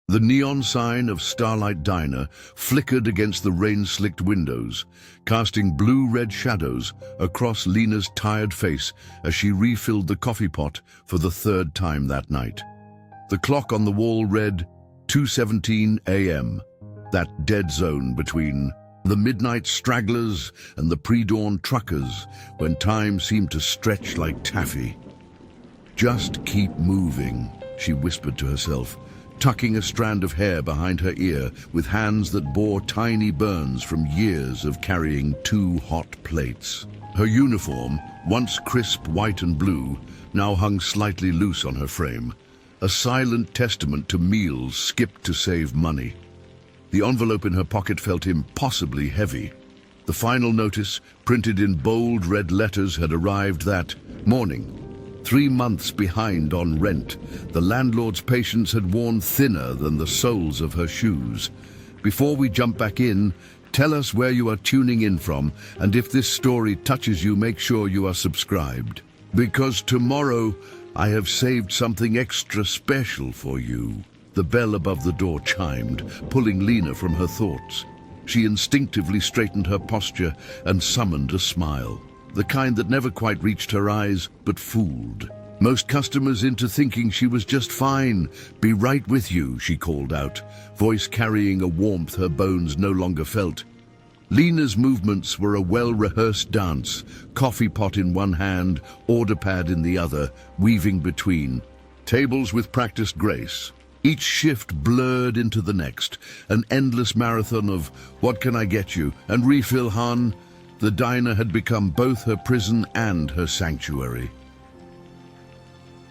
The neon sign of Starlight Diner flickered against the rain-slicked windows, casting blue-red shadows across Lena's tired face as she refilled the coffee pot for the third time that night. The clock on the wall read 2:17 a.m., that dead zone between the midnight stragglers and the pre-dawn truckers when time seemed to stretch like taffy. "Just keep moving," she whispered to herself, tucking a strand of hair behind her ear with hands that bore tiny burns from years of carrying 2 hot plates. Her uniform, once crisp white and blue, now hung slightly loose on her frame, a silent testament to meals skipped to save money. The envelope in her pocket felt impossibly heavy. The final notice, printed in bold red letters, had arrived that morning. 3 months behind on rent, the landlord's patience had worn thinner than the soles of her shoes. Before we jump back in, tell us where you are tuning in from, and if this story touches you, make sure you are subscribed. Because tomorrow, I have saved something extra special for you. The bell above the door chimed, pulling Lena from her thoughts. She instinctively straightened her posture and summoned a smile. The kind that never quite reached her eyes, but fooled most customers into thinking she was just fine. "Be right with you," she called out, voice carrying a warmth her bones no longer felt. Lena's movements were a well-rehearsed dance, coffee pot in one hand, order pad in the other, weaving between. Tables with practiced grace. Each shift blurred into the next, an endless marathon of "what can I get you?" and "refill, hon?" The diner had become both her prison and her sanctuary.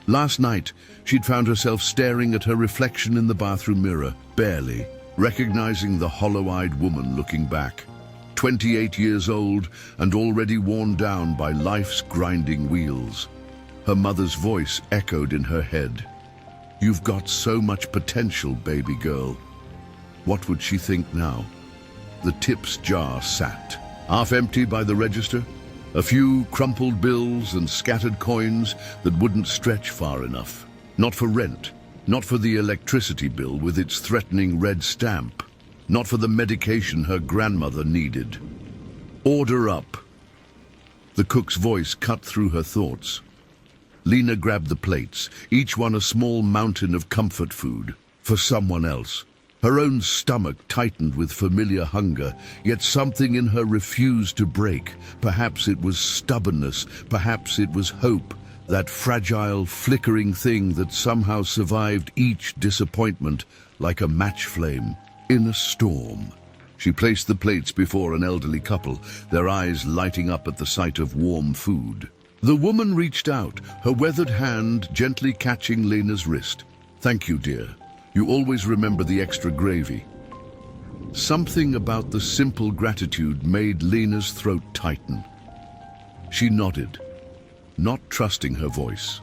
Last night, she'd found herself staring at her reflection in the bathroom mirror, barely recognizing the hollow-eyed woman looking back. 28 years old and already worn down by life's grinding wheels. Her mother's voice echoed in her head. "You've got so much potential, baby girl." What would she think now? The tips jar sat, half empty by the register, a few crumpled bills and scattered coins that wouldn't stretch far enough. Not for rent, not for the electricity bill with its threatening red stamp, not for the medication her grandmother needed. "Order up." The cook's voice cut through her thoughts. Lena grabbed the plates, each one a small mountain of comfort food, for someone else. Her own stomach tightened with familiar hunger, yet something in her refused to break. Perhaps it was stubbornness, perhaps it was hope, that fragile, flickering thing that somehow survived each disappointment like a match flame in a storm. She placed the plates before an elderly couple, their eyes lighting up at the sight of warm food. The woman reached out, her weathered hand gently catching Lena's wrist. "Thank you, dear. You always remember the extra gravy." Something about the simple gratitude made Lena's throat tighten. She nodded, not trusting her voice.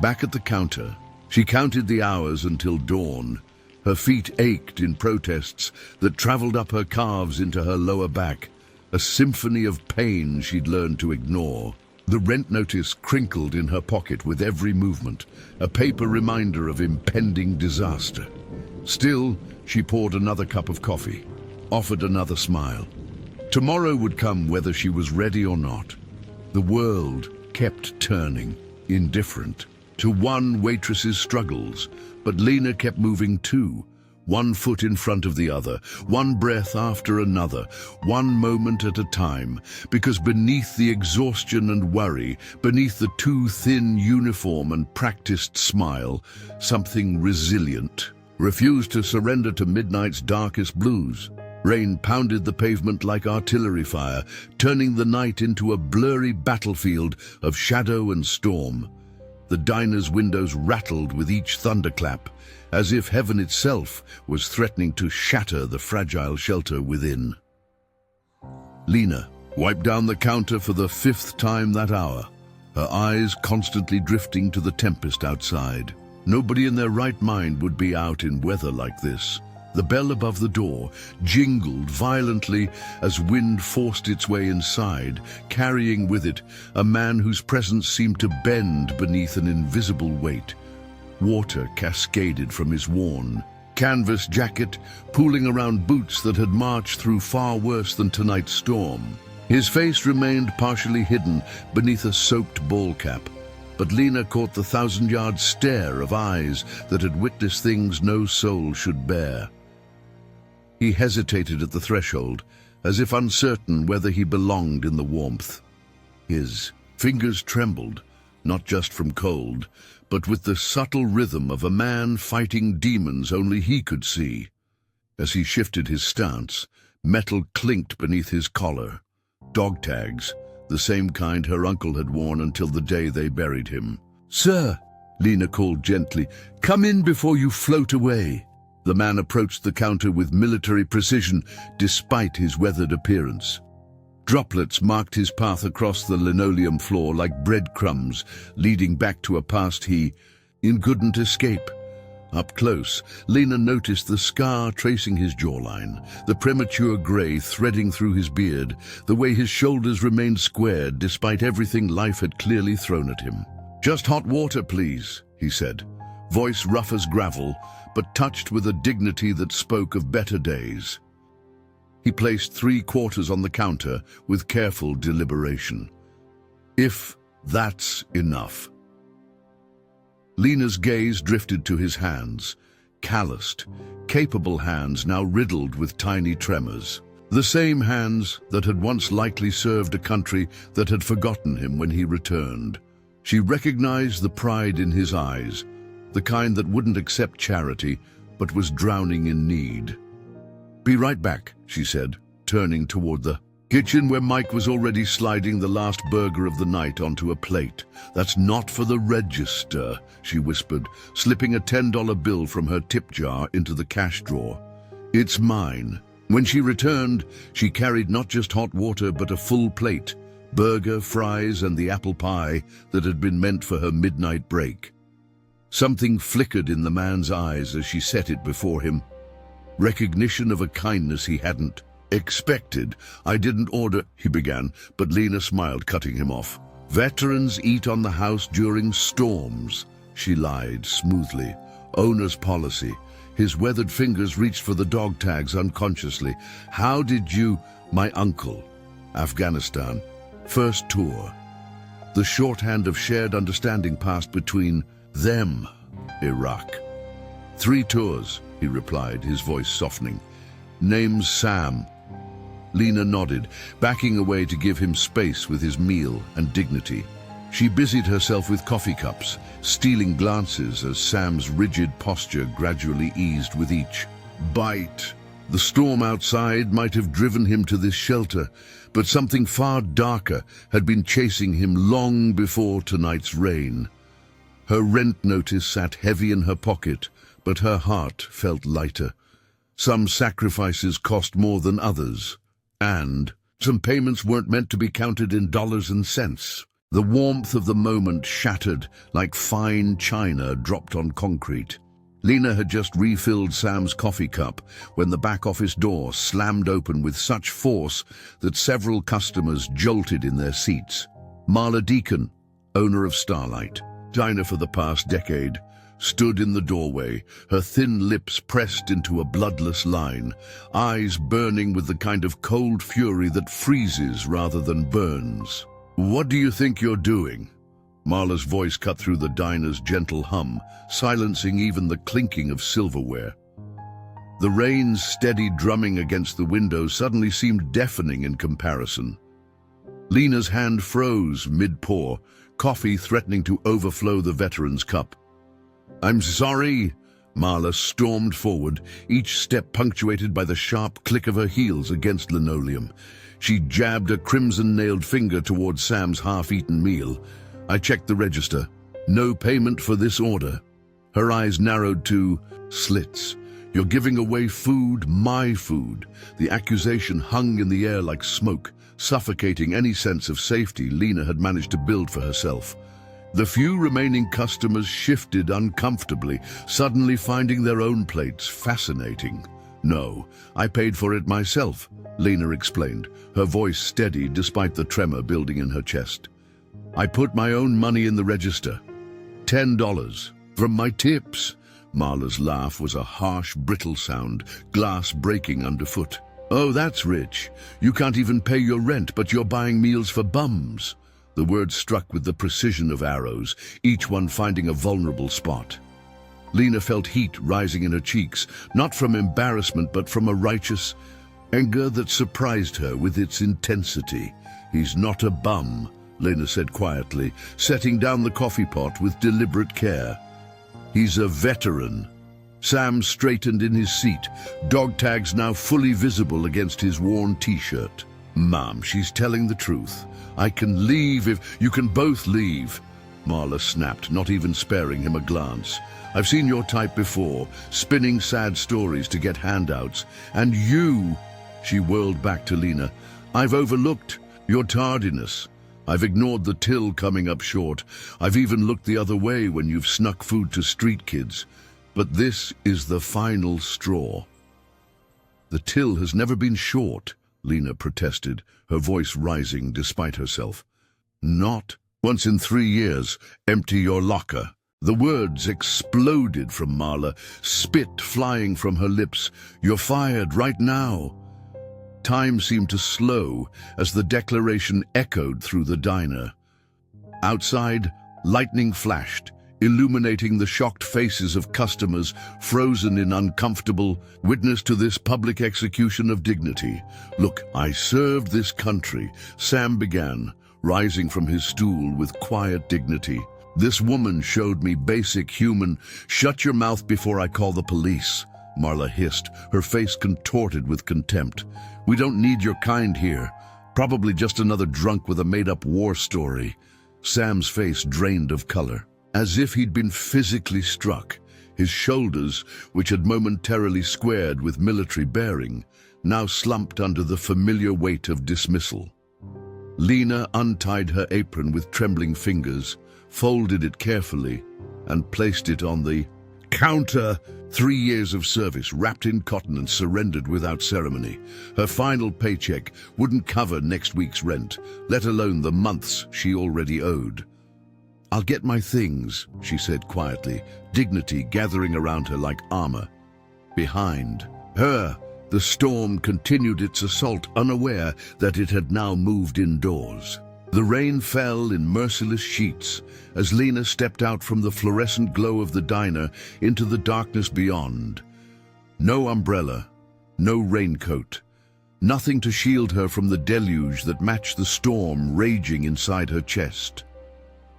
Back at the counter, she counted the hours until dawn. Her feet ached in protests that traveled up her calves into her lower back, a symphony of pain she'd learned to ignore. The rent notice crinkled in her pocket with every movement, a paper reminder of impending disaster. Still, she poured another cup of coffee, offered another smile. Tomorrow would come whether she was ready or not. The world kept turning, indifferent, to one waitress's struggles, but Lena kept moving too. One foot in front of the other, one breath after another, one moment at a time, because beneath the exhaustion and worry, beneath the too thin uniform and practiced smile, something resilient refused to surrender to midnight's darkest blues. Rain pounded the pavement like artillery fire, turning the night into a blurry battlefield of shadow and storm. The diner's windows rattled with each thunderclap, as if heaven itself was threatening to shatter the fragile shelter within. Lena wiped down the counter for the 5th time that hour, her eyes constantly drifting to the tempest outside. Nobody in their right mind would be out in weather like this. The bell above the door jingled violently as wind forced its way inside, carrying with it a man whose presence seemed to bend beneath an invisible weight. Water cascaded from his worn canvas jacket, pooling around boots that had marched through far worse than tonight's storm. His face remained partially hidden beneath a soaked ball cap, but Lena caught the 1,000-yard stare of eyes that had witnessed things no soul should bear. He hesitated at the threshold, as if uncertain whether he belonged in the warmth. His fingers trembled, not just from cold, but with the subtle rhythm of a man fighting demons only he could see. As he shifted his stance, metal clinked beneath his collar. Dog tags, the same kind her uncle had worn until the day they buried him. "Sir," Lena called gently, "come in before you float away." The man approached the counter with military precision, despite his weathered appearance. Droplets marked his path across the linoleum floor like breadcrumbs, leading back to a past he couldn't escape. Up close, Lena noticed the scar tracing his jawline, the premature grey threading through his beard, the way his shoulders remained squared despite everything life had clearly thrown at him. "Just hot water, please," he said, voice rough as gravel, but touched with a dignity that spoke of better days. He placed 3 quarters on the counter with careful deliberation. "If that's enough." Lena's gaze drifted to his hands, calloused, capable hands now riddled with tiny tremors. The same hands that had once likely served a country that had forgotten him when he returned. She recognized the pride in his eyes, the kind that wouldn't accept charity, but was drowning in need. "Be right back," she said, turning toward the kitchen where Mike was already sliding the last burger of the night onto a plate. "That's not for the register," she whispered, slipping a $10 bill from her tip jar into the cash drawer. "It's mine." When she returned, she carried not just hot water but a full plate, burger, fries, and the apple pie that had been meant for her midnight break. Something flickered in the man's eyes as she set it before him. Recognition of a kindness he hadn't expected. "I didn't order," he began, but Lena smiled, cutting him off. "Veterans eat on the house during storms," she lied smoothly. "Owner's policy." His weathered fingers reached for the dog tags unconsciously. "How did you—" "My uncle. Afghanistan. First tour." The shorthand of shared understanding passed between them. "Iraq." "3 tours," he replied, his voice softening. "Name's Sam." Lena nodded, backing away to give him space with his meal and dignity. She busied herself with coffee cups, stealing glances as Sam's rigid posture gradually eased with each bite. The storm outside might have driven him to this shelter, but something far darker had been chasing him long before tonight's rain. Her rent notice sat heavy in her pocket, but her heart felt lighter. Some sacrifices cost more than others, and some payments weren't meant to be counted in dollars and cents. The warmth of the moment shattered like fine china dropped on concrete. Lena had just refilled Sam's coffee cup when the back office door slammed open with such force that several customers jolted in their seats. Marla Deacon, owner of Starlight Diner for the past decade, stood in the doorway, her thin lips pressed into a bloodless line, eyes burning with the kind of cold fury that freezes rather than burns. "What do you think you're doing?" Marla's voice cut through the diner's gentle hum, silencing even the clinking of silverware. The rain's steady drumming against the window suddenly seemed deafening in comparison. Lena's hand froze mid-pour, coffee threatening to overflow the veteran's cup. "I'm sorry." Marla stormed forward, each step punctuated by the sharp click of her heels against linoleum. She jabbed a crimson-nailed finger towards Sam's half-eaten meal. "I checked the register. No payment for this order." Her eyes narrowed to slits. "You're giving away food, my food." The accusation hung in the air like smoke, suffocating any sense of safety Lena had managed to build for herself. The few remaining customers shifted uncomfortably, suddenly finding their own plates fascinating. "No, I paid for it myself," Lena explained, her voice steady despite the tremor building in her chest. "I put my own money in the register. $10. From my tips. Marla's laugh was a harsh, brittle sound, glass breaking underfoot. Oh, that's rich. You can't even pay your rent, but you're buying meals for bums. The words struck with the precision of arrows, each one finding a vulnerable spot. Lena felt heat rising in her cheeks, not from embarrassment but from a righteous anger that surprised her with its intensity. He's not a bum, Lena said quietly, setting down the coffee pot with deliberate care. He's a veteran. Sam straightened in his seat, dog tags now fully visible against his worn t-shirt. Mom, she's telling the truth. I can leave if you can both leave. Marla snapped, not even sparing him a glance. I've seen your type before, spinning sad stories to get handouts. And you, she whirled back to Lena, I've overlooked your tardiness. I've ignored the till coming up short. I've even looked the other way when you've snuck food to street kids. But this is the final straw. The till has never been short, Lena protested, her voice rising despite herself. Not once in 3 years. Empty your locker. The words exploded from Marla, spit flying from her lips. You're fired right now. Time seemed to slow as the declaration echoed through the diner. Outside, lightning flashed, illuminating the shocked faces of customers frozen in uncomfortable witness to this public execution of dignity. Look, I served this country, Sam began, rising from his stool with quiet dignity. This woman showed me basic human. Shut your mouth before I call the police, Marla hissed, her face contorted with contempt. We don't need your kind here. Probably just another drunk with a made-up war story. Sam's face drained of color, as if he'd been physically struck. His shoulders, which had momentarily squared with military bearing, now slumped under the familiar weight of dismissal. Lena untied her apron with trembling fingers, folded it carefully, and placed it on the counter. 3 years of service wrapped in cotton and surrendered without ceremony. Her final paycheck wouldn't cover next week's rent, let alone the months she already owed. I'll get my things, she said quietly, dignity gathering around her like armor. Behind her, the storm continued its assault, unaware that it had now moved indoors. The rain fell in merciless sheets as Lena stepped out from the fluorescent glow of the diner into the darkness beyond. No umbrella, no raincoat, nothing to shield her from the deluge that matched the storm raging inside her chest.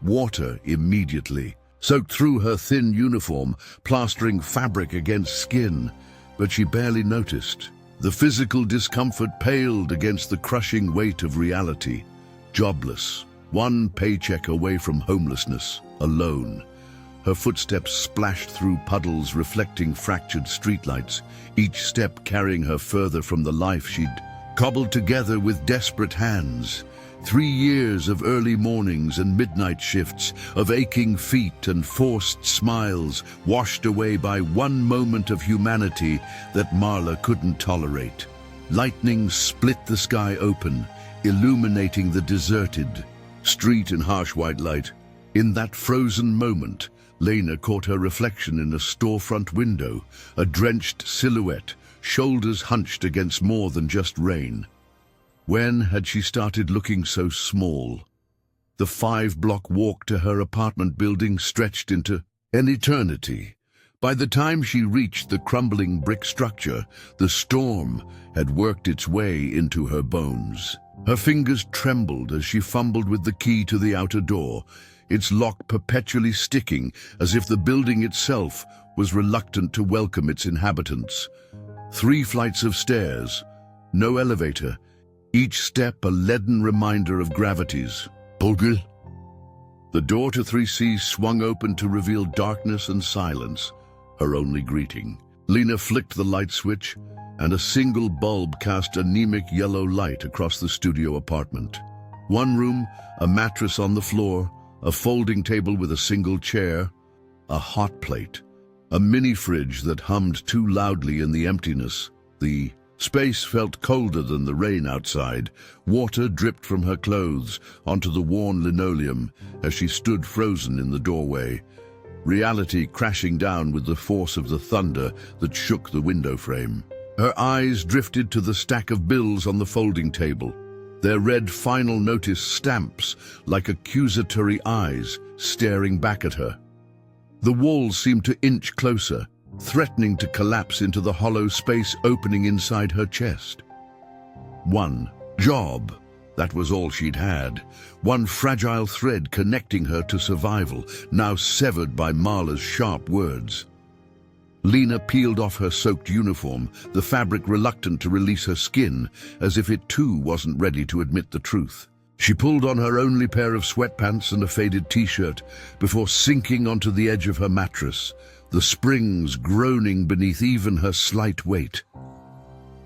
Water immediately soaked through her thin uniform, plastering fabric against skin, but she barely noticed. The physical discomfort paled against the crushing weight of reality. Jobless, one paycheck away from homelessness, alone. Her footsteps splashed through puddles reflecting fractured streetlights, each step carrying her further from the life she'd cobbled together with desperate hands. 3 years of early mornings and midnight shifts, of aching feet and forced smiles, washed away by one moment of humanity that Marla couldn't tolerate. Lightning split the sky open, illuminating the deserted street in harsh white light. In that frozen moment, Lena caught her reflection in a storefront window, a drenched silhouette, shoulders hunched against more than just rain. When had she started looking so small? The 5-block walk to her apartment building stretched into an eternity. By the time she reached the crumbling brick structure, the storm had worked its way into her bones. Her fingers trembled as she fumbled with the key to the outer door, its lock perpetually sticking as if the building itself was reluctant to welcome its inhabitants. 3 flights of stairs, no elevator, each step a leaden reminder of gravity's pull. The door to 3C swung open to reveal darkness and silence, her only greeting. Lena flicked the light switch, and a single bulb cast anemic yellow light across the studio apartment. One room, a mattress on the floor, a folding table with a single chair, a hot plate, a mini fridge that hummed too loudly in the emptiness. The space felt colder than the rain outside. Water dripped from her clothes onto the worn linoleum as she stood frozen in the doorway. reality crashing down with the force of the thunder that shook the window frame. Her eyes drifted to the stack of bills on the folding table, their red final notice stamps like accusatory eyes staring back at her. The walls seemed to inch closer, threatening to collapse into the hollow space opening inside her chest. One job, that was all she'd had. One fragile thread connecting her to survival, now severed by Marla's sharp words. Lena peeled off her soaked uniform, the fabric reluctant to release her skin, as if it too wasn't ready to admit the truth. She pulled on her only pair of sweatpants and a faded t-shirt before sinking onto the edge of her mattress, the springs groaning beneath even her slight weight.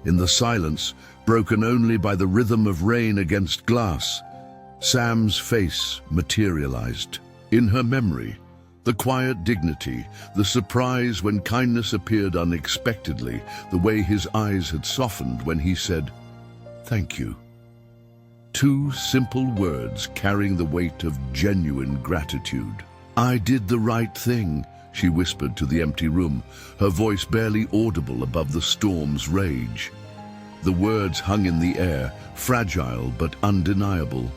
In the silence, broken only by the rhythm of rain against glass, Sam's face materialized. In her memory, the quiet dignity, the surprise when kindness appeared unexpectedly, the way his eyes had softened when he said, "Thank you." Two simple words carrying the weight of genuine gratitude. "I did the right thing," she whispered to the empty room, her voice barely audible above the storm's rage. The words hung in the air, fragile but undeniable.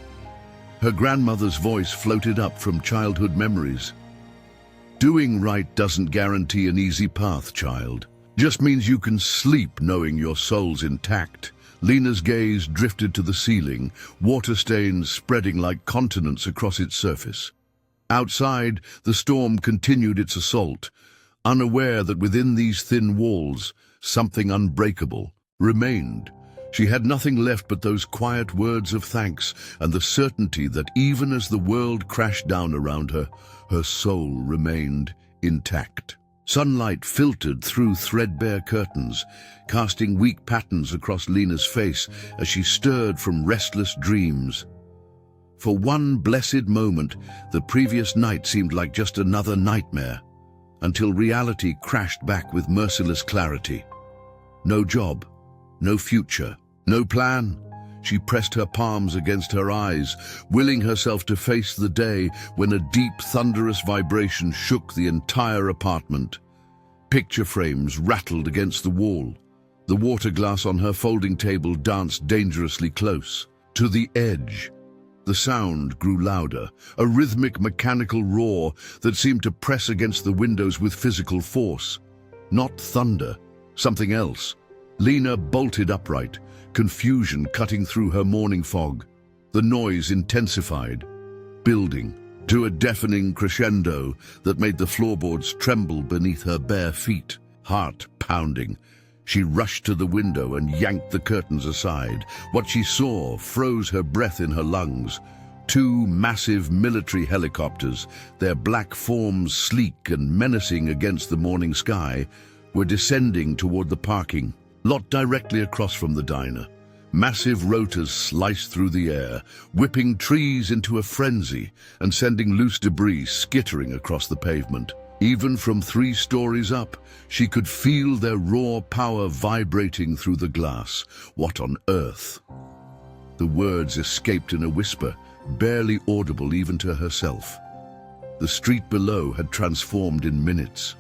Her grandmother's voice floated up from childhood memories. "Doing right doesn't guarantee an easy path, child. Just means you can sleep knowing your soul's intact." Lena's gaze drifted to the ceiling, water stains spreading like continents across its surface. Outside, the storm continued its assault, unaware that within these thin walls, something unbreakable remained. She had nothing left but those quiet words of thanks and the certainty that even as the world crashed down around her, her soul remained intact. Sunlight filtered through threadbare curtains, casting weak patterns across Lena's face as she stirred from restless dreams. For one blessed moment, the previous night seemed like just another nightmare, until reality crashed back with merciless clarity. No job, no future, no plan. She pressed her palms against her eyes, willing herself to face the day when a deep, thunderous vibration shook the entire apartment. Picture frames rattled against the wall. The water glass on her folding table danced dangerously close. To the edge, the sound grew louder, a rhythmic mechanical roar that seemed to press against the windows with physical force. Not thunder, something else. Lena bolted upright, confusion cutting through her morning fog. The noise intensified, building to a deafening crescendo that made the floorboards tremble beneath her bare feet. Heart pounding, she rushed to the window and yanked the curtains aside. What she saw froze her breath in her lungs. Two massive military helicopters, their black forms sleek and menacing against the morning sky, were descending toward the parking lot directly across from the diner. Massive rotors sliced through the air, whipping trees into a frenzy and sending loose debris skittering across the pavement. Even from 3 stories up, she could feel their raw power vibrating through the glass. What on earth? The words escaped in a whisper, barely audible even to herself. The street below had transformed in minutes.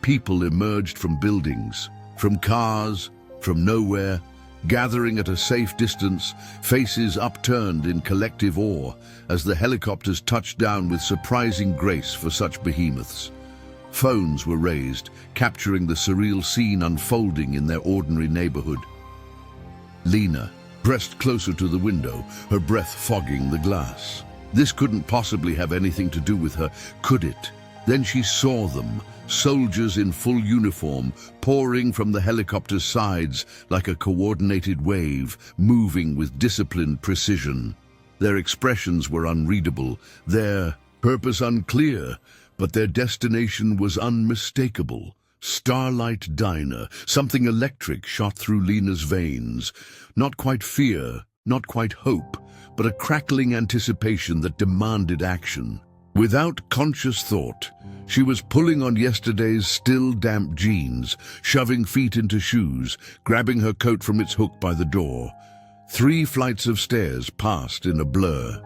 People emerged from buildings, from cars, from nowhere, gathering at a safe distance, faces upturned in collective awe as the helicopters touched down with surprising grace for such behemoths. Phones were raised, capturing the surreal scene unfolding in their ordinary neighborhood. Lena pressed closer to the window, her breath fogging the glass. This couldn't possibly have anything to do with her, could it? Then she saw them, soldiers in full uniform, pouring from the helicopter's sides like a coordinated wave, moving with disciplined precision. Their expressions were unreadable, their purpose unclear, but their destination was unmistakable. Starlight Diner. Something electric shot through Lena's veins. Not quite fear, not quite hope, but a crackling anticipation that demanded action. Without conscious thought, she was pulling on yesterday's still damp jeans, shoving feet into shoes, grabbing her coat from its hook by the door. 3 flights of stairs passed in a blur.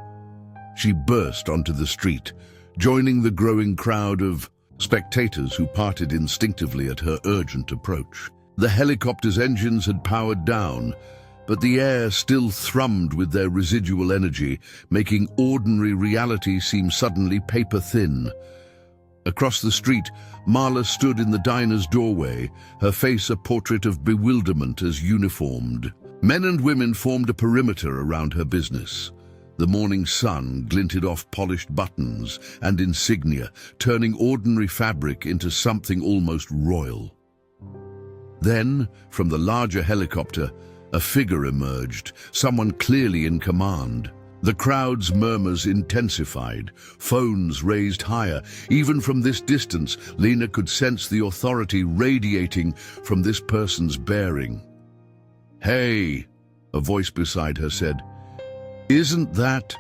She burst onto the street, joining the growing crowd of spectators who parted instinctively at her urgent approach. The helicopter's engines had powered down, but the air still thrummed with their residual energy, making ordinary reality seem suddenly paper-thin. Across the street, Marla stood in the diner's doorway, her face a portrait of bewilderment as uniformed. Men and women formed a perimeter around her business. The morning sun glinted off polished buttons and insignia, turning ordinary fabric into something almost royal. Then, from the larger helicopter, a figure emerged, someone clearly in command. The crowd's murmurs intensified, phones raised higher. Even from this distance, Lena could sense the authority radiating from this person's bearing. "Hey," a voice beside her said. "Isn't that—"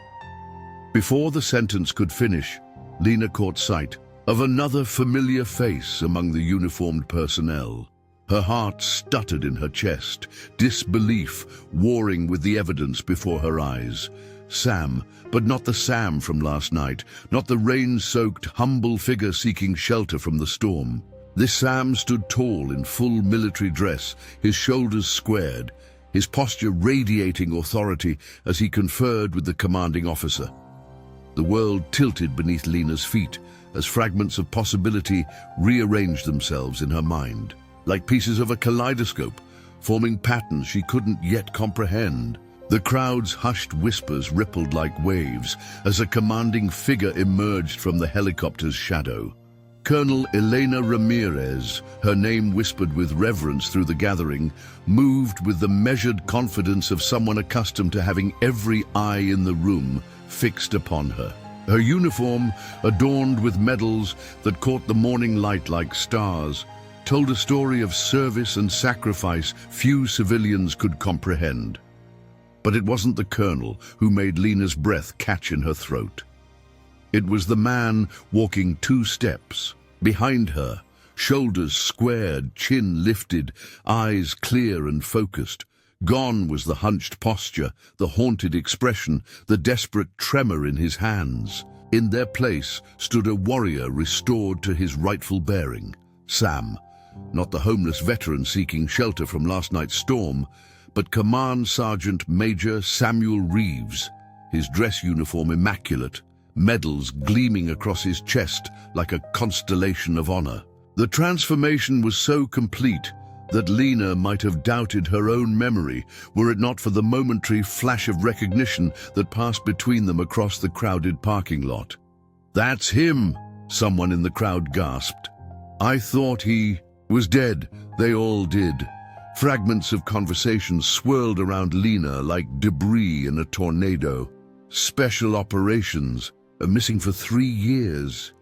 Before the sentence could finish, Lena caught sight of another familiar face among the uniformed personnel. Her heart stuttered in her chest, disbelief warring with the evidence before her eyes. Sam, but not the Sam from last night, not the rain-soaked, humble figure seeking shelter from the storm. This Sam stood tall in full military dress, his shoulders squared, his posture radiating authority as he conferred with the commanding officer. The world tilted beneath Lena's feet as fragments of possibility rearranged themselves in her mind, like pieces of a kaleidoscope, forming patterns she couldn't yet comprehend. The crowd's hushed whispers rippled like waves as a commanding figure emerged from the helicopter's shadow. Colonel Elena Ramirez, her name whispered with reverence through the gathering, moved with the measured confidence of someone accustomed to having every eye in the room fixed upon her. Her uniform, adorned with medals that caught the morning light like stars, told a story of service and sacrifice few civilians could comprehend. But it wasn't the colonel who made Lena's breath catch in her throat. It was the man walking 2 steps behind her, shoulders squared, chin lifted, eyes clear and focused. Gone was the hunched posture, the haunted expression, the desperate tremor in his hands. In their place stood a warrior restored to his rightful bearing. Sam, not the homeless veteran seeking shelter from last night's storm, but Command Sergeant Major Samuel Reeves, his dress uniform immaculate, medals gleaming across his chest like a constellation of honor. The transformation was so complete that Lena might have doubted her own memory were it not for the momentary flash of recognition that passed between them across the crowded parking lot. "That's him," someone in the crowd gasped. "I thought he was dead." They all did. Fragments of conversation swirled around Lena like debris in a tornado. Special operations, missing for 3 years.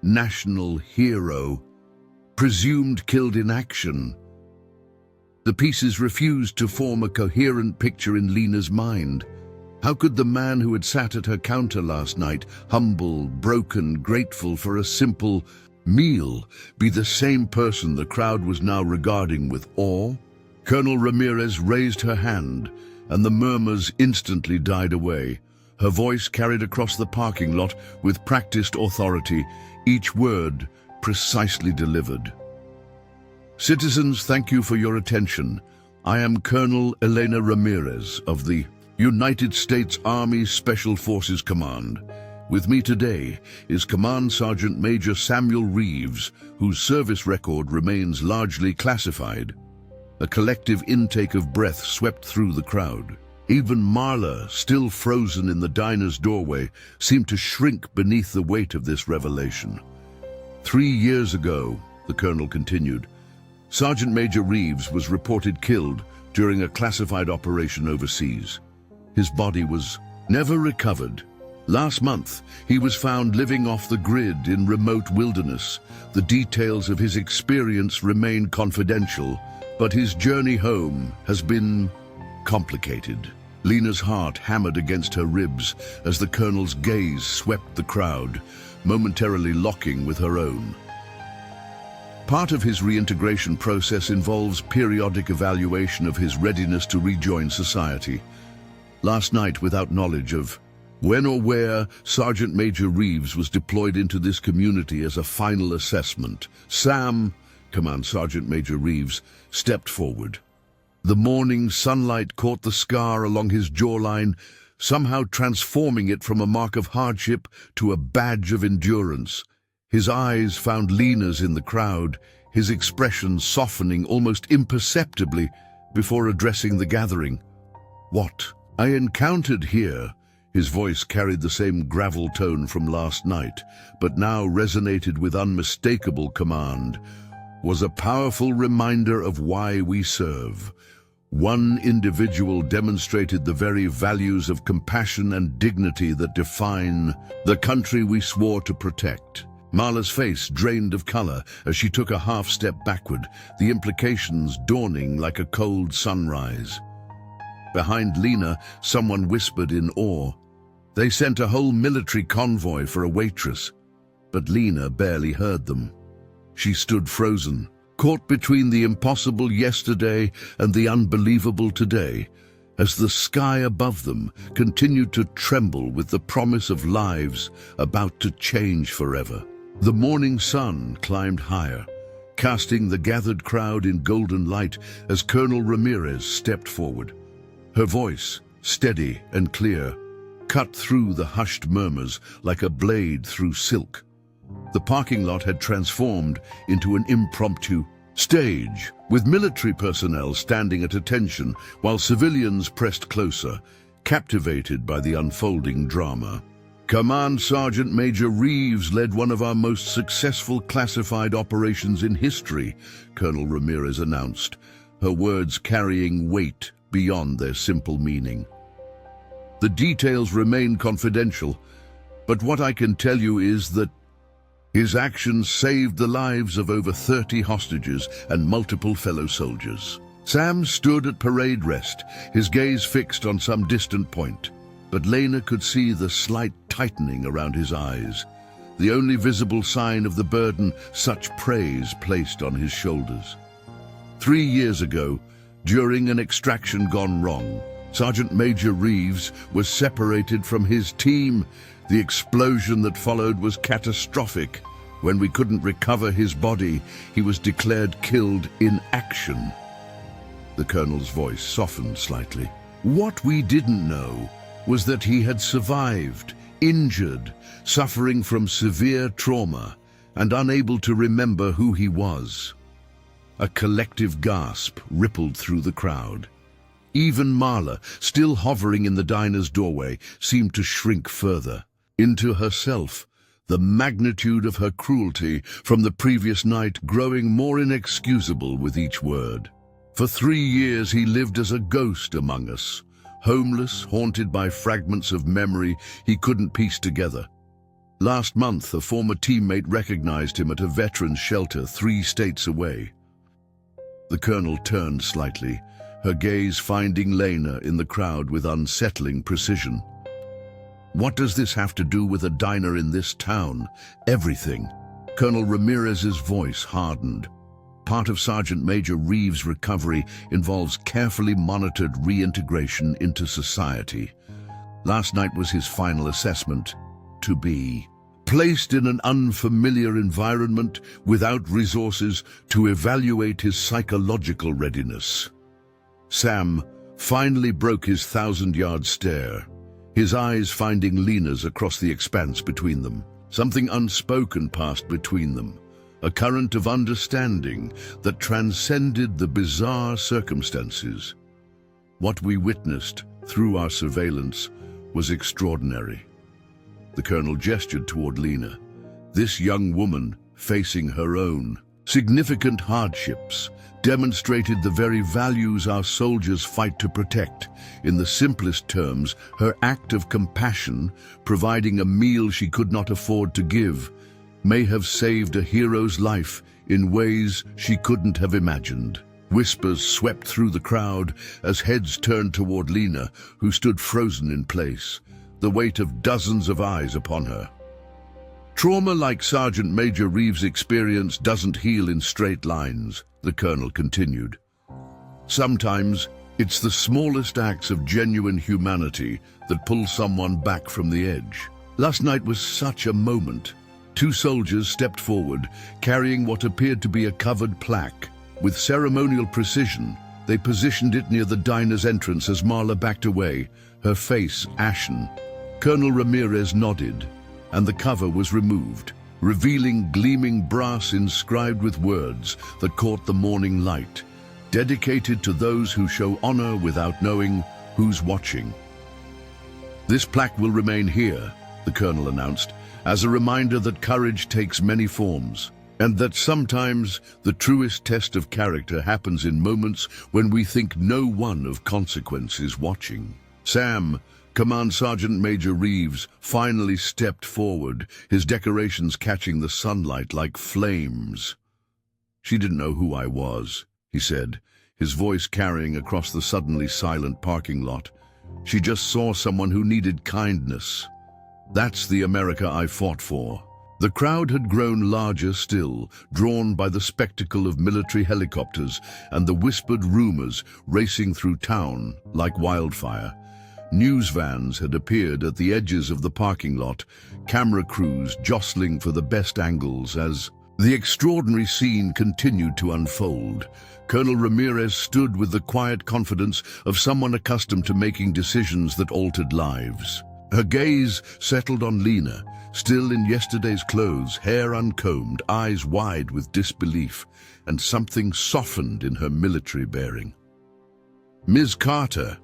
National hero, presumed killed in action. The pieces refused to form a coherent picture in Lena's mind. How could the man who had sat at her counter last night, humble, broken, grateful for a simple meal, be the same person the crowd was now regarding with awe? Colonel Ramirez raised her hand, and the murmurs instantly died away. Her voice carried across the parking lot with practiced authority, each word precisely delivered. "Citizens, thank you for your attention. I am Colonel Elena Ramirez of the United States Army Special Forces Command. With me today is Command Sergeant Major Samuel Reeves, whose service record remains largely classified." A collective intake of breath swept through the crowd. Even Marla, still frozen in the diner's doorway, seemed to shrink beneath the weight of this revelation. 3 years ago, the colonel continued, Sergeant Major Reeves was reported killed during a classified operation overseas. His body was never recovered. Last month, he was found living off the grid in remote wilderness. The details of his experience remain confidential, but his journey home has been complicated. Lena's heart hammered against her ribs as the colonel's gaze swept the crowd, momentarily locking with her own. Part of his reintegration process involves periodic evaluation of his readiness to rejoin society. Last night, without knowledge of When or where Sergeant Major Reeves was deployed into this community as a final assessment, Sam, Command Sergeant Major Reeves, stepped forward. The morning sunlight caught the scar along his jawline, somehow transforming it from a mark of hardship to a badge of endurance. His eyes found Lena's in the crowd, his expression softening almost imperceptibly before addressing the gathering. "What I encountered here," his voice carried the same gravel tone from last night, but now resonated with unmistakable command, "was a powerful reminder of why we serve." One individual demonstrated the very values of compassion and dignity that define the country we swore to protect. Marla's face drained of color as she took a half-step backward, the implications dawning like a cold sunrise. Behind Lena, someone whispered in awe, "They sent a whole military convoy for a Waitress." But Lena barely heard them. She stood frozen, caught between the impossible yesterday and the unbelievable today, as the sky above them continued to tremble with the promise of lives about to change forever. The morning sun climbed higher, casting the gathered crowd in golden light as Colonel Ramirez stepped forward. Her voice, steady and clear, cut through the hushed murmurs like a blade through silk. The parking lot had transformed into an impromptu stage, with military personnel standing at attention while civilians pressed closer, captivated by the unfolding drama. Command Sergeant Major Reeves led one of our most successful classified operations in history, Colonel Ramirez announced, her words carrying weight beyond their simple meaning. The details remain confidential, but what I can tell you is that his actions saved the lives of over 30 hostages and multiple fellow soldiers. Sam stood at parade rest, his gaze fixed on some distant point, but Lena could see the slight tightening around his eyes, the only visible sign of the burden such praise placed on his shoulders. 3 years ago, during an extraction gone wrong, Sergeant Major Reeves was separated from his team. The explosion that followed was catastrophic. When we couldn't recover his body, he was declared killed in action. The colonel's voice softened slightly. What we didn't know was that he had survived, injured, suffering from severe trauma, and unable to remember who he was. A collective gasp rippled through the crowd. Even Marla, still hovering in the diner's doorway, seemed to shrink further into herself, the magnitude of her cruelty from the previous night growing more inexcusable with each word. For 3 years he lived as a ghost among us, homeless, haunted by fragments of memory he couldn't piece together. Last month, a former teammate recognized him at a veterans shelter 3 states away. The colonel turned slightly, her gaze finding Lena in the crowd with unsettling precision. What does this have to do with a diner in this town? Everything. Colonel Ramirez's voice hardened. Part of Sergeant Major Reeves' recovery involves carefully monitored reintegration into society. Last night was his final assessment, to be placed in an unfamiliar environment without resources to evaluate his psychological readiness. Sam finally broke his 1,000-yard stare, his eyes finding Lena's across the expanse between them. Something unspoken passed between them, a current of understanding that transcended the bizarre circumstances. What we witnessed through our surveillance was extraordinary. The colonel gestured toward Lena. This young woman, facing her own significant hardships, demonstrated the very values our soldiers fight to protect. In the simplest terms, her act of compassion, providing a meal she could not afford to give, may have saved a hero's life in ways she couldn't have imagined. Whispers swept through the crowd as heads turned toward Lena, who stood frozen in place, the weight of dozens of eyes upon her. Trauma like Sergeant Major Reeves' experience doesn't heal in straight lines, the colonel continued. Sometimes It's the smallest acts of genuine humanity that pull someone back from the edge. Last night was such a moment. Two soldiers stepped forward, carrying what appeared to be a covered plaque. With ceremonial precision, they positioned it near the diner's entrance as Marla backed away, her face ashen. Colonel Ramirez nodded, and the cover was removed, revealing gleaming brass inscribed with words that caught the morning light, dedicated to those who show honor without knowing who's watching. This plaque will remain here, the colonel announced, as a reminder that courage takes many forms, and that sometimes the truest test of character happens in moments when we think no one of consequence is watching. Sam, Command Sergeant Major Reeves, finally stepped forward, his decorations catching the sunlight like flames. "She didn't know who I was," he said, his voice carrying across the suddenly silent parking lot. "She just saw someone who needed kindness. That's the America I fought for." The crowd had grown larger still, drawn by the spectacle of military helicopters and the whispered rumors racing through town like wildfire. News vans had appeared at the edges of the parking lot, camera crews jostling for the best angles as the extraordinary scene continued to unfold. Colonel Ramirez stood with the quiet confidence of someone accustomed to making decisions that altered lives. Her gaze settled on Lena, still in yesterday's clothes, hair uncombed, eyes wide with disbelief, and something softened in her military bearing. "Ms. Carter,"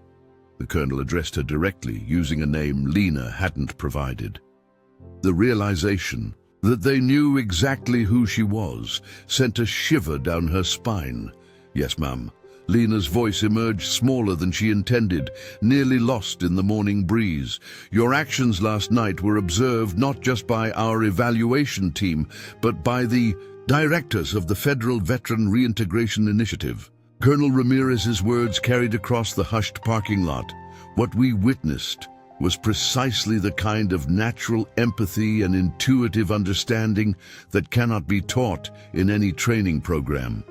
the colonel addressed her directly, using a name Lena hadn't provided. The realization that they knew exactly who she was sent a shiver down her spine. "Yes, ma'am." Lena's voice emerged smaller than she intended, nearly lost in the morning breeze. "Your actions last night were observed not just by our evaluation team, but by the directors of the Federal Veteran Reintegration Initiative." Colonel Ramirez's words carried across the hushed parking lot. What we witnessed was precisely the kind of natural empathy and intuitive understanding that cannot be taught in any training program.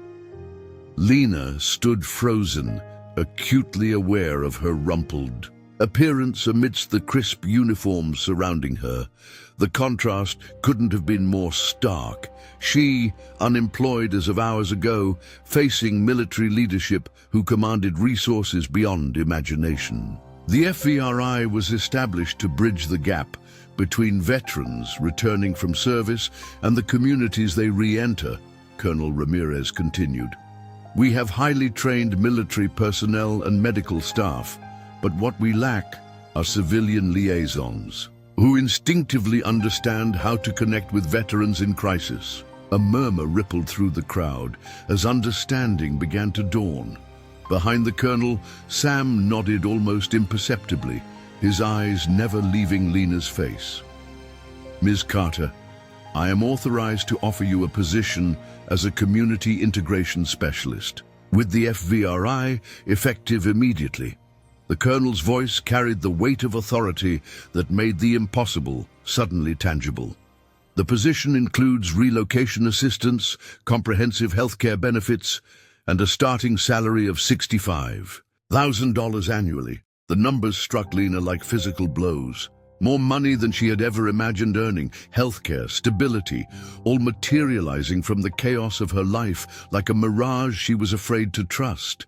Lena stood frozen, acutely aware of her rumpled appearance amidst the crisp uniforms surrounding her. The contrast couldn't have been more stark. She, unemployed as of hours ago, facing military leadership who commanded resources beyond imagination. The FVRI was established to bridge the gap between veterans returning from service and the communities they re-enter, Colonel Ramirez continued. "We have highly trained military personnel and medical staff, but what we lack are civilian liaisons who instinctively understand how to connect with veterans in crisis." A murmur rippled through the crowd as understanding began to dawn. Behind the colonel, Sam nodded almost imperceptibly, his eyes never leaving Lena's face. "Ms. Carter, I am authorized to offer you a position as a community integration specialist, with the FVRI effective immediately." The colonel's voice carried the weight of authority that made the impossible suddenly tangible. "The position includes relocation assistance, comprehensive healthcare benefits, and a starting salary of $65,000 annually." The numbers struck Lena like physical blows. More money than she had ever imagined earning, healthcare, stability, all materializing from the chaos of her life like a mirage she was afraid to trust.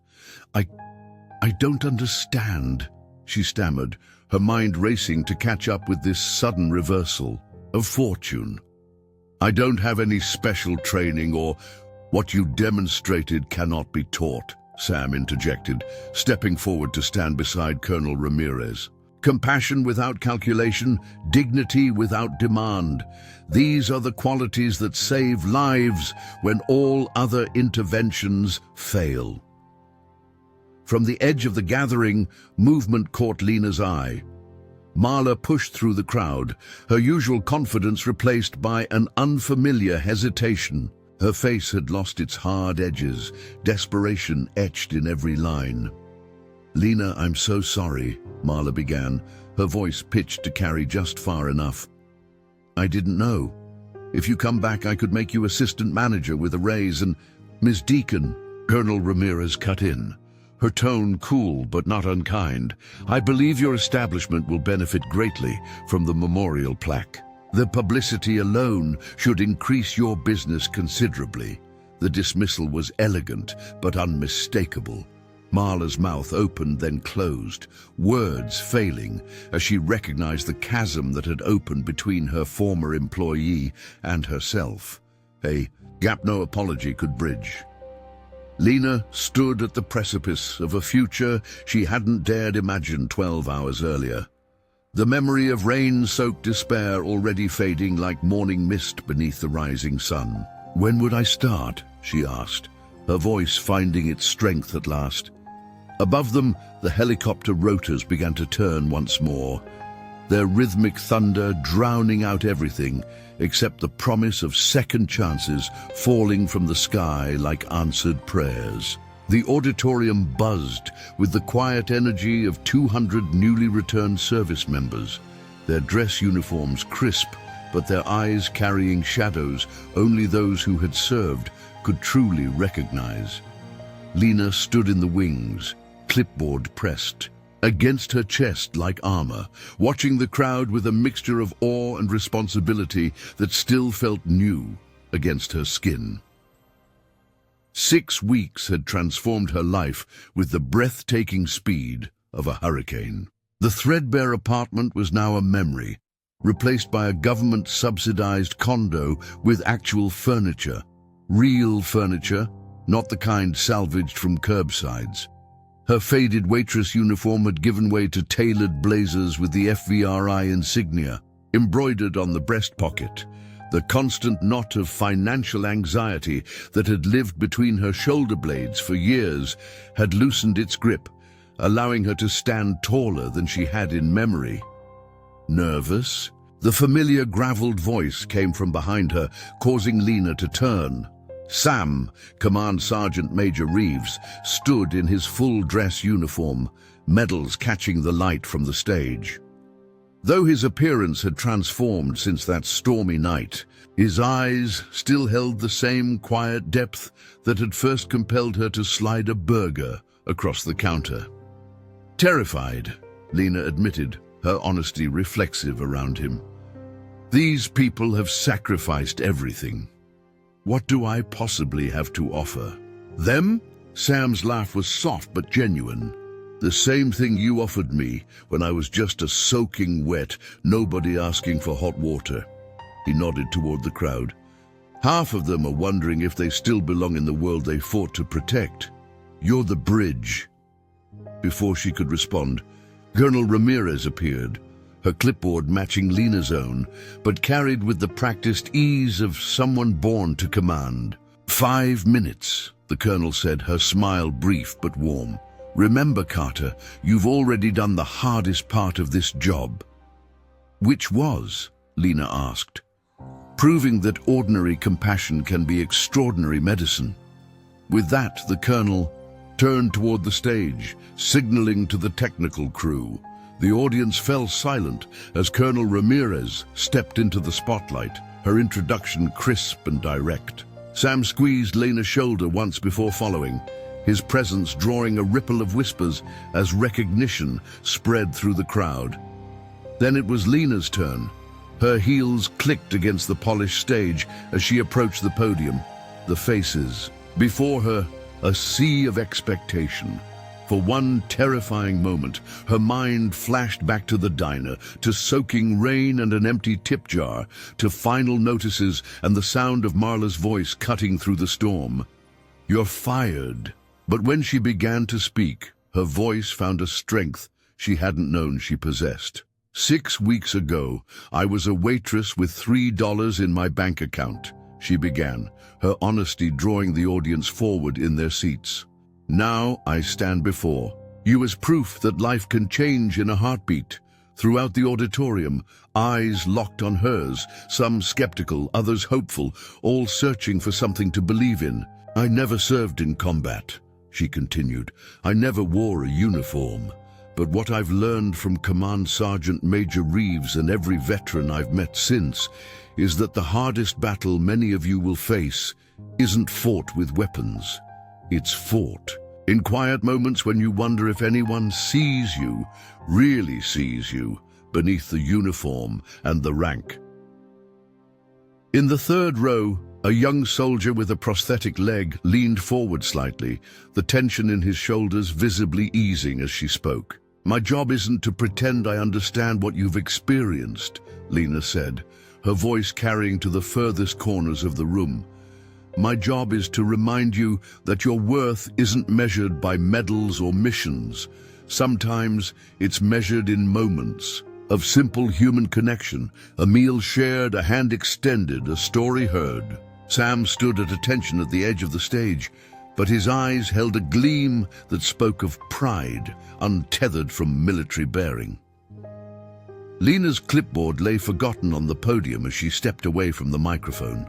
I don't understand," she stammered, her mind racing to catch up with this sudden reversal of fortune. "I don't have any special training, or what you demonstrated cannot be taught," Sam interjected, stepping forward to stand beside Colonel Ramirez. "Compassion without calculation, dignity without demand. These are the qualities that save lives when all other interventions fail." From the edge of the gathering, movement caught Lena's eye. Marla pushed through the crowd, her usual confidence replaced by an unfamiliar hesitation. Her face had lost its hard edges, desperation etched in every line. "Lena, I'm so sorry," Marla began, her voice pitched to carry just far enough. "I didn't know. If you come back, I could make you assistant manager with a raise and—" "Ms. Deacon," Colonel Ramirez cut in, her tone cool but not unkind. "I believe your establishment will benefit greatly from the memorial plaque. The publicity alone should increase your business considerably." The dismissal was elegant but unmistakable. Marla's mouth opened then closed, words failing as she recognized the chasm that had opened between her former employee and herself. A gap no apology could bridge. Lena stood at the precipice of a future she hadn't dared imagine 12 hours earlier. The memory of rain-soaked despair already fading like morning mist beneath the rising sun. "When would I start?" she asked, her voice finding its strength at last. Above them, the helicopter rotors began to turn once more, their rhythmic thunder drowning out everything except the promise of second chances falling from the sky like answered prayers. The auditorium buzzed with the quiet energy of 200 newly returned service members, their dress uniforms crisp, but their eyes carrying shadows only those who had served could truly recognize. Lena stood in the wings, clipboard pressed against her chest like armor, watching the crowd with a mixture of awe and responsibility that still felt new against her skin. 6 weeks had transformed her life with the breathtaking speed of a hurricane. The threadbare apartment was now a memory, replaced by a government-subsidized condo with actual furniture. Real furniture, not the kind salvaged from curbsides. Her faded waitress uniform had given way to tailored blazers with the FVRI insignia embroidered on the breast pocket. The constant knot of financial anxiety that had lived between her shoulder blades for years had loosened its grip, allowing her to stand taller than she had in memory. Nervous? The familiar graveled voice came from behind her, causing Lena to turn. Sam, Command Sergeant Major Reeves, stood in his full-dress uniform, medals catching the light from the stage. Though his appearance had transformed since that stormy night, his eyes still held the same quiet depth that had first compelled her to slide a burger across the counter. Terrified, Lena admitted, her honesty reflexive around him. "These people have sacrificed everything. What do I possibly have to offer?" "Them?" Sam's laugh was soft but genuine. "The same thing you offered me when I was just a soaking wet, nobody asking for hot water." He nodded toward the crowd. "Half of them are wondering if they still belong in the world they fought to protect. You're the bridge." Before she could respond, Colonel Ramirez appeared, her clipboard matching Lena's own, but carried with the practiced ease of someone born to command. 5 minutes, the colonel said, her smile brief but warm. "Remember, Carter, you've already done the hardest part of this job." "Which was?" Lena asked. "Proving that ordinary compassion can be extraordinary medicine." With that, the colonel turned toward the stage, signaling to the technical crew. The audience fell silent as Colonel Ramirez stepped into the spotlight, her introduction crisp and direct. Sam squeezed Lena's shoulder once before following, his presence drawing a ripple of whispers as recognition spread through the crowd. Then it was Lena's turn. Her heels clicked against the polished stage as she approached the podium. The faces before her, a sea of expectation. For one terrifying moment, her mind flashed back to the diner, to soaking rain and an empty tip jar, to final notices and the sound of Marla's voice cutting through the storm. "You're fired." But when she began to speak, her voice found a strength she hadn't known she possessed. 6 weeks ago, I was a waitress with $3 in my bank account, she began, her honesty drawing the audience forward in their seats. Now I stand before you as proof that life can change in a heartbeat. Throughout the auditorium, eyes locked on hers, some skeptical, others hopeful, all searching for something to believe in. "I never served in combat," she continued. "I never wore a uniform. But what I've learned from Command Sergeant Major Reeves and every veteran I've met since is that the hardest battle many of you will face isn't fought with weapons. It's fought In quiet moments when you wonder if anyone sees you, really sees you, beneath the uniform and the rank. In the third row, a young soldier with a prosthetic leg leaned forward slightly, the tension in his shoulders visibly easing as she spoke. "My job isn't to pretend I understand what you've experienced," Lena said, her voice carrying to the furthest corners of the room. "My job is to remind you that your worth isn't measured by medals or missions. Sometimes it's measured in moments of simple human connection, a meal shared, a hand extended, a story heard." Sam stood at attention at the edge of the stage, but his eyes held a gleam that spoke of pride, untethered from military bearing. Lena's clipboard lay forgotten on the podium as she stepped away from the microphone,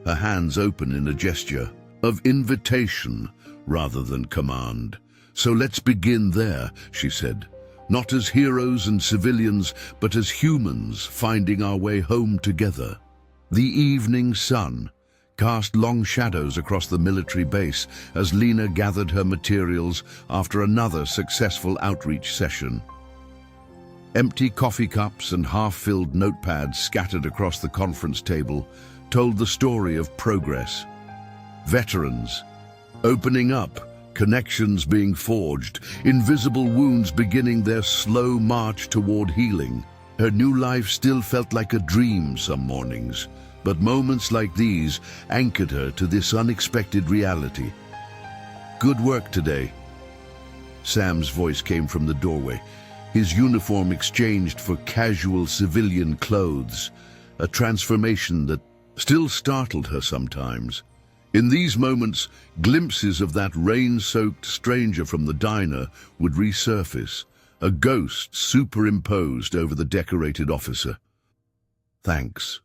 her hands open in a gesture of invitation rather than command. "So let's begin there," she said, "not as heroes and civilians, but as humans finding our way home together." The evening sun cast long shadows across the military base as Lena gathered her materials after another successful outreach session. Empty coffee cups and half-filled notepads scattered across the conference table told the story of progress. Veterans opening up, connections being forged, invisible wounds beginning their slow march toward healing. Her new life still felt like a dream some mornings, but moments like these anchored her to this unexpected reality. "Good work today." Sam's voice came from the doorway, his uniform exchanged for casual civilian clothes, a transformation that still startled her sometimes. In these moments, glimpses of that rain-soaked stranger from the diner would resurface, a ghost superimposed over the decorated officer. "Thanks,"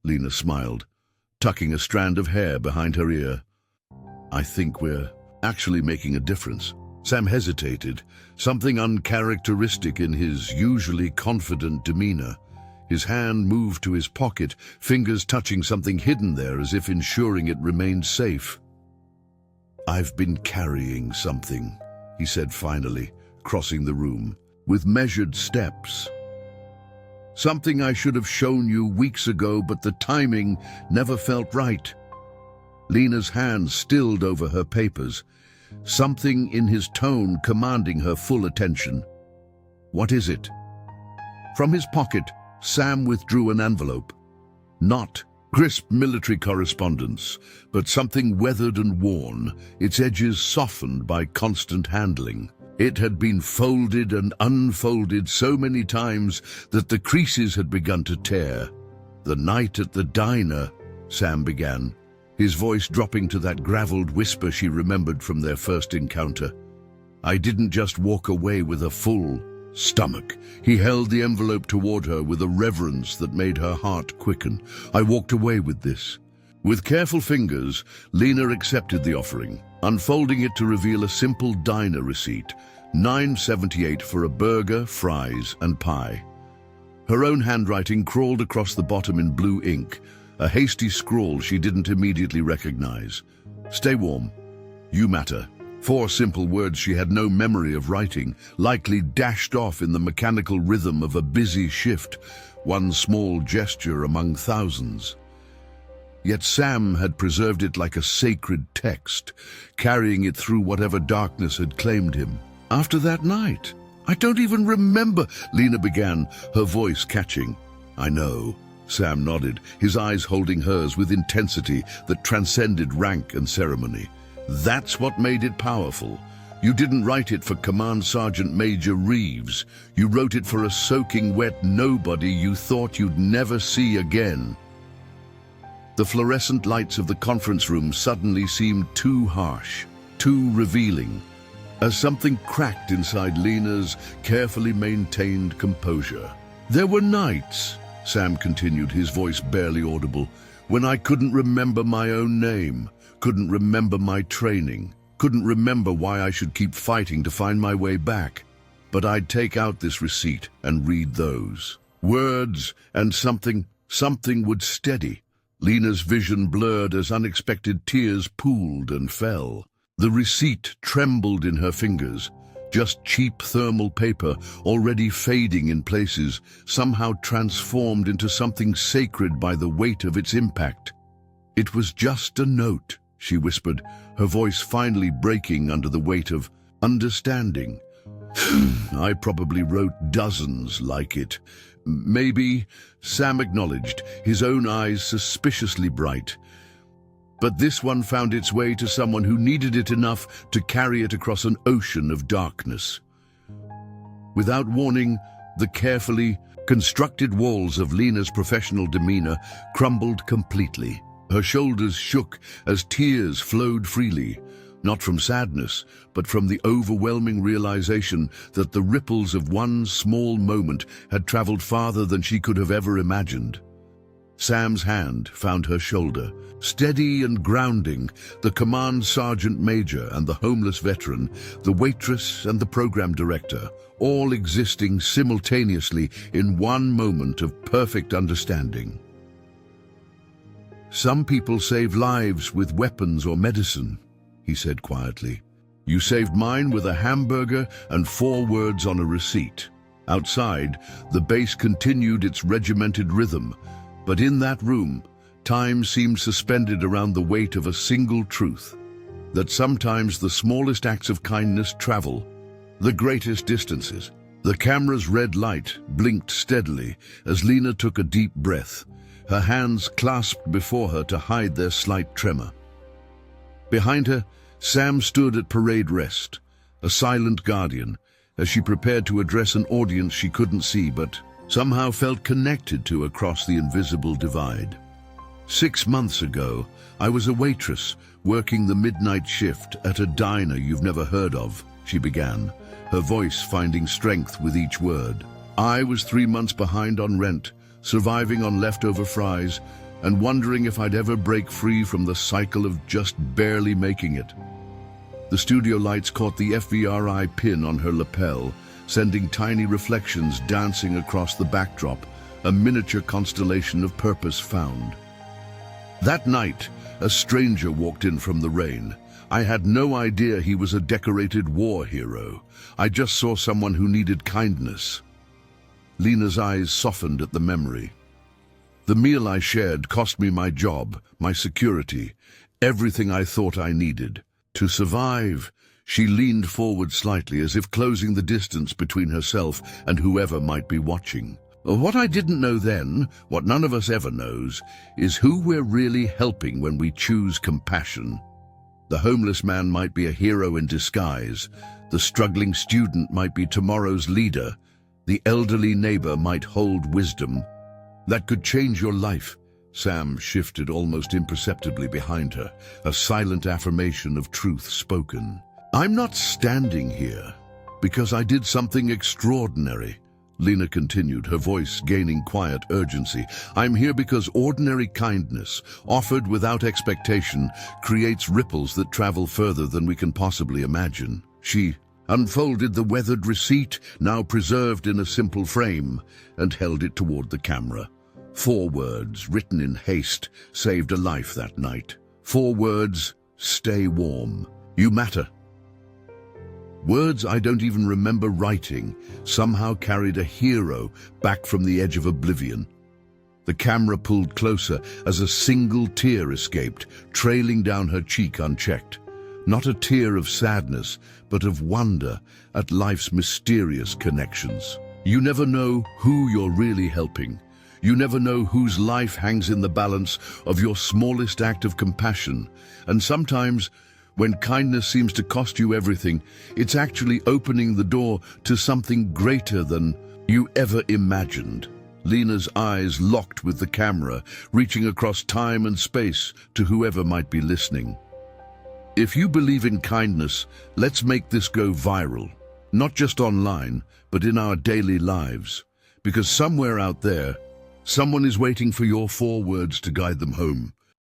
Lena smiled, tucking a strand of hair behind her ear. "I think we're actually making a difference." Sam hesitated, something uncharacteristic in his usually confident demeanor. His hand moved to his pocket, fingers touching something hidden there as if ensuring it remained safe. "I've been carrying something," he said finally, crossing the room, with measured steps. "Something I should have shown you weeks ago, but the timing never felt right." Lena's hand stilled over her papers, something in his tone commanding her full attention. "What is it?" From his pocket, Sam withdrew an envelope. Not crisp military correspondence, but something weathered and worn, its edges softened by constant handling. It had been folded and unfolded so many times that the creases had begun to tear. "The night at the diner," Sam began, his voice dropping to that graveled whisper she remembered from their first encounter. "I didn't just walk away with a full stomach." He held the envelope toward her with a reverence that made her heart quicken. "I walked away with this." With careful fingers, Lena accepted the offering, unfolding it to reveal a simple diner receipt, $9.78 for a burger, fries, and pie. Her own handwriting crawled across the bottom in blue ink, a hasty scrawl she didn't immediately recognize. "Stay warm. You matter." 4 simple words she had no memory of writing, likely dashed off in the mechanical rhythm of a busy shift, one small gesture among thousands. Yet Sam had preserved it like a sacred text, carrying it through whatever darkness had claimed him. "After that night, I don't even remember," Lena began, her voice catching. "I know," Sam nodded, his eyes holding hers with intensity that transcended rank and ceremony. "That's what made it powerful. You didn't write it for Command Sergeant Major Reeves. You wrote it for a soaking wet nobody you thought you'd never see again." The fluorescent lights of the conference room suddenly seemed too harsh, too revealing, as something cracked inside Lena's carefully maintained composure. "There were nights," Sam continued, his voice barely audible, "when I couldn't remember my own name, couldn't remember my training, couldn't remember why I should keep fighting to find my way back. But I'd take out this receipt and read those words, and something would steady." Lena's vision blurred as unexpected tears pooled and fell. The receipt trembled in her fingers, just cheap thermal paper, already fading in places, somehow transformed into something sacred by the weight of its impact. "It was just a note," she whispered, her voice finally breaking under the weight of understanding. "I probably wrote dozens like it. Maybe," Sam acknowledged, his own eyes suspiciously bright. "But this one found its way to someone who needed it enough to carry it across an ocean of darkness." Without warning, the carefully constructed walls of Lena's professional demeanor crumbled completely. Her shoulders shook as tears flowed freely, not from sadness, but from the overwhelming realization that the ripples of one small moment had traveled farther than she could have ever imagined. Sam's hand found her shoulder. Steady and grounding, the command sergeant major and the homeless veteran, the waitress and the program director, all existing simultaneously in one moment of perfect understanding. "Some people save lives with weapons or medicine," he said quietly. "You saved mine with a hamburger and 4 words on a receipt." Outside, the bass continued its regimented rhythm, but in that room, time seemed suspended around the weight of a single truth, that sometimes the smallest acts of kindness travel the greatest distances. The camera's red light blinked steadily as Lena took a deep breath, her hands clasped before her to hide their slight tremor. Behind her, Sam stood at parade rest, a silent guardian, as she prepared to address an audience she couldn't see but somehow felt connected to across the invisible divide. "6 months ago, I was a waitress working the midnight shift at a diner you've never heard of," she began, her voice finding strength with each word. "I was 3 months behind on rent, surviving on leftover fries, and wondering if I'd ever break free from the cycle of just barely making it." The studio lights caught the FVRI pin on her lapel, sending tiny reflections dancing across the backdrop, a miniature constellation of purpose found. That night, a stranger walked in from the rain. I had no idea he was a decorated war hero. I just saw someone who needed kindness. Lena's eyes softened at the memory. "The meal I shared cost me my job, my security, everything I thought I needed. To survive," she leaned forward slightly as if closing the distance between herself and whoever might be watching. "What I didn't know then, what none of us ever knows, is who we're really helping when we choose compassion. The homeless man might be a hero in disguise. The struggling student might be tomorrow's leader. The elderly neighbor might hold wisdom that could change your life." Sam shifted almost imperceptibly behind her, a silent affirmation of truth spoken. "I'm not standing here because I did something extraordinary," Lena continued, her voice gaining quiet urgency. "I'm here because ordinary kindness, offered without expectation, creates ripples that travel further than we can possibly imagine." She unfolded the weathered receipt, now preserved in a simple frame, and held it toward the camera. 4 words, written in haste, saved a life that night. 4 words, "Stay warm. You matter." Words I don't even remember writing somehow carried a hero back from the edge of oblivion. The camera pulled closer as a single tear escaped, trailing down her cheek unchecked. Not a tear of sadness, but of wonder at life's mysterious connections. You never know who you're really helping. You never know whose life hangs in the balance of your smallest act of compassion. And sometimes, when kindness seems to cost you everything, it's actually opening the door to something greater than you ever imagined. Lena's eyes locked with the camera, reaching across time and space to whoever might be listening. If you believe in kindness, let's make this go viral. Not just online, but in our daily lives. Because somewhere out there, someone is waiting for your 4 words to guide them home.